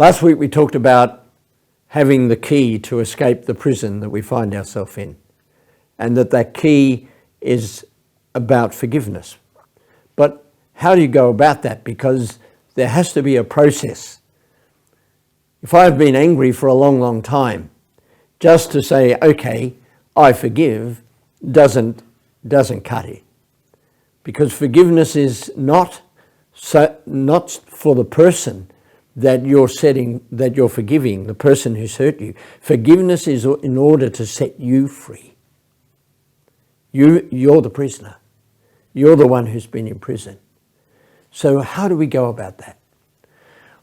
Last week we talked about having the key to escape the prison that we find ourselves in, and that key is about forgiveness. But how do you go about that? Because there has to be a process. If I've been angry for a long, long time, just to say, okay, I forgive, doesn't cut it. Because forgiveness is not for the person that you're forgiving, the person who's hurt you. Forgiveness is in order to set you free. You're the prisoner. You're the one who's been in prison. So how do we go about that?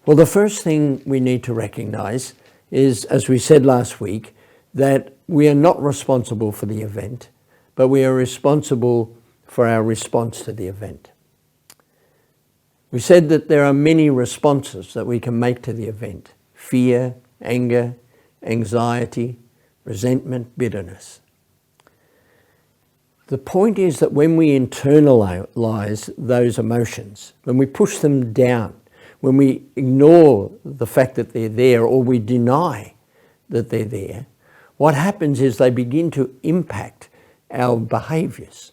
Well, the first thing we need to recognize is, as we said last week, that we are not responsible for the event, but we are responsible for our response to the event. We said that there are many responses that we can make to the event: fear, anger, anxiety, resentment, bitterness. The point is that when we internalize those emotions, when we push them down, when we ignore the fact that they're there or we deny that they're there, what happens is they begin to impact our behaviours.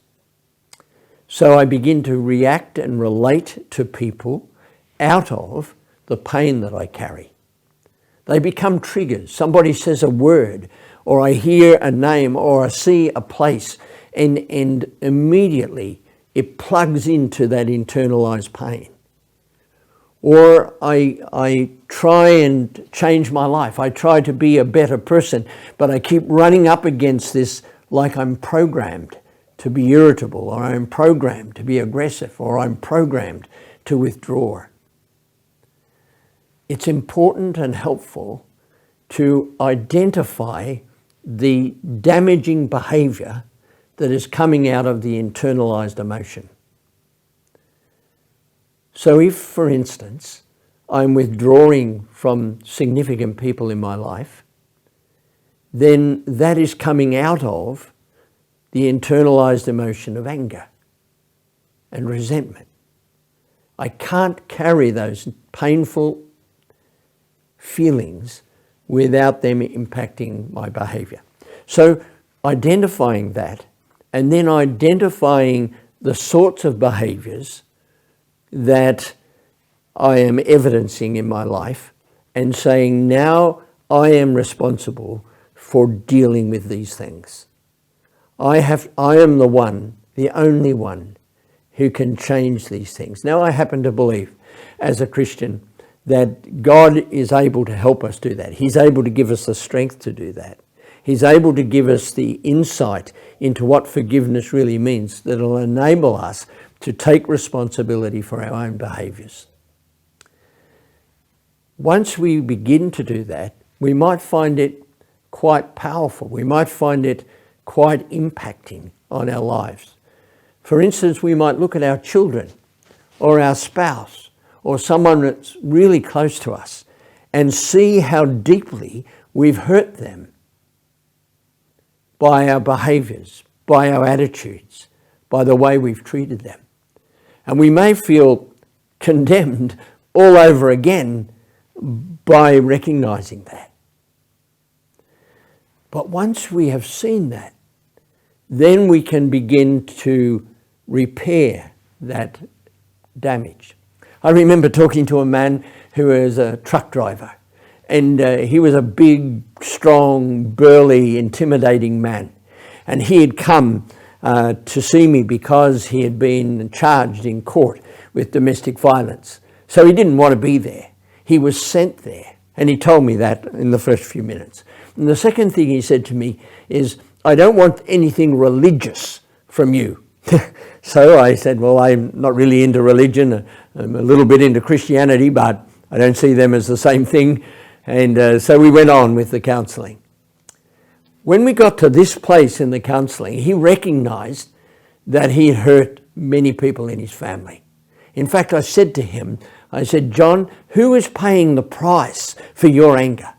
So I begin to react and relate to people out of the pain that I carry. They become triggers. Somebody says a word, or I hear a name, or I see a place, and immediately it plugs into that internalized pain. Or I try and change my life. I try to be a better person, but I keep running up against this like I'm programmed to be irritable, or I'm programmed to be aggressive, or I'm programmed to withdraw. It's important and helpful to identify the damaging behavior that is coming out of the internalized emotion. So if, for instance, I'm withdrawing from significant people in my life, then that is coming out of the internalized emotion of anger and resentment. I can't carry those painful feelings without them impacting my behavior. So identifying that, and then identifying the sorts of behaviors that I am evidencing in my life, and saying, now I am responsible for dealing with these things. I am the only one who can change these things. Now, I happen to believe, as a Christian, that God is able to help us do that. He's able to give us the strength to do that. He's able to give us the insight into what forgiveness really means that will enable us to take responsibility for our own behaviours. Once we begin to do that, we might find it quite powerful. We might find it quite impacting on our lives. For instance, we might look at our children or our spouse or someone that's really close to us and see how deeply we've hurt them by our behaviours, by our attitudes, by the way we've treated them. And we may feel condemned all over again by recognising that. But once we have seen that, then we can begin to repair that damage. I remember talking to a man who was a truck driver, and he was a big, strong, burly, intimidating man. And he had come to see me because he had been charged in court with domestic violence. So he didn't want to be there. He was sent there. And he told me that in the first few minutes. And the second thing he said to me is, I don't want anything religious from you. So I said, well, I'm not really into religion. I'm a little bit into Christianity, but I don't see them as the same thing. And so we went on with the counselling. When we got to this place in the counselling, he recognised that he had hurt many people in his family. In fact, I said to him, John, who is paying the price for your anger?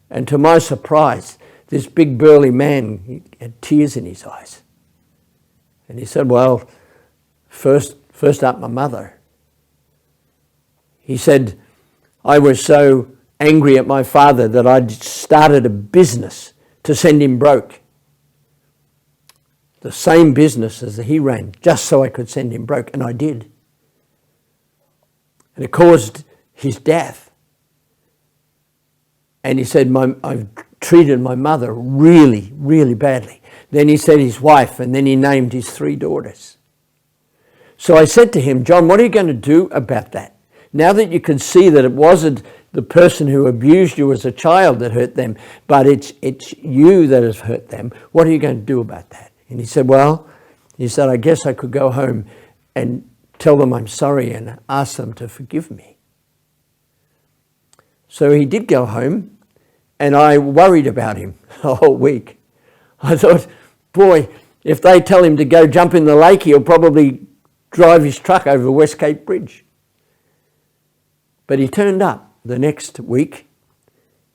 And to my surprise, this big burly man, he had tears in his eyes. And he said, well, first up, my mother. He said, I was so angry at my father that I'd started a business to send him broke. The same business as he ran, just so I could send him broke, and I did. And it caused his death. And he said, I've treated my mother really, really badly. Then he said his wife, and then he named his 3 daughters. So I said to him, John, what are you going to do about that? Now that you can see that it wasn't the person who abused you as a child that hurt them, but it's you that has hurt them, what are you going to do about that? And he said, I guess I could go home and tell them I'm sorry and ask them to forgive me. So he did go home, and I worried about him a whole week. I thought, boy, if they tell him to go jump in the lake, he'll probably drive his truck over Westgate Bridge. But he turned up the next week,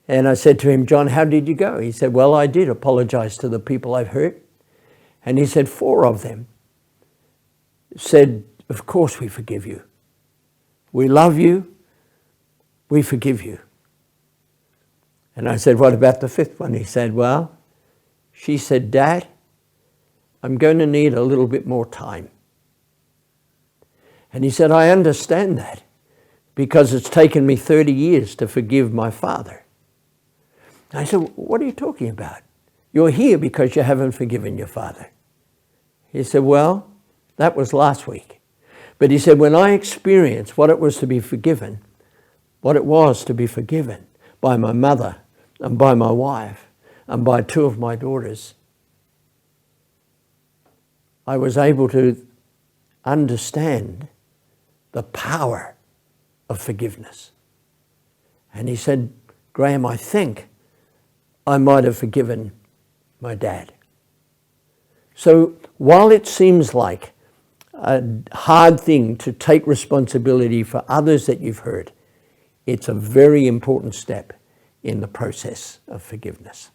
and I said to him, John, how did you go? He said, well, I did apologize to the people I've hurt. And he said 4 of them said, of course we forgive you. We love you. We forgive you. And I said, what about the 5th one? He said, well, she said, Dad, I'm going to need a little bit more time. And he said, I understand that because it's taken me 30 years to forgive my father. And I said, what are you talking about? You're here because you haven't forgiven your father. He said, well, that was last week. But he said, when I experienced what it was to be forgiven, what it was to be forgiven by my mother and by my wife and by 2 of my daughters, I was able to understand the power of forgiveness. And he said, Graham, I think I might have forgiven my dad. So while it seems like a hard thing to take responsibility for others that you've hurt, it's a very important step in the process of forgiveness.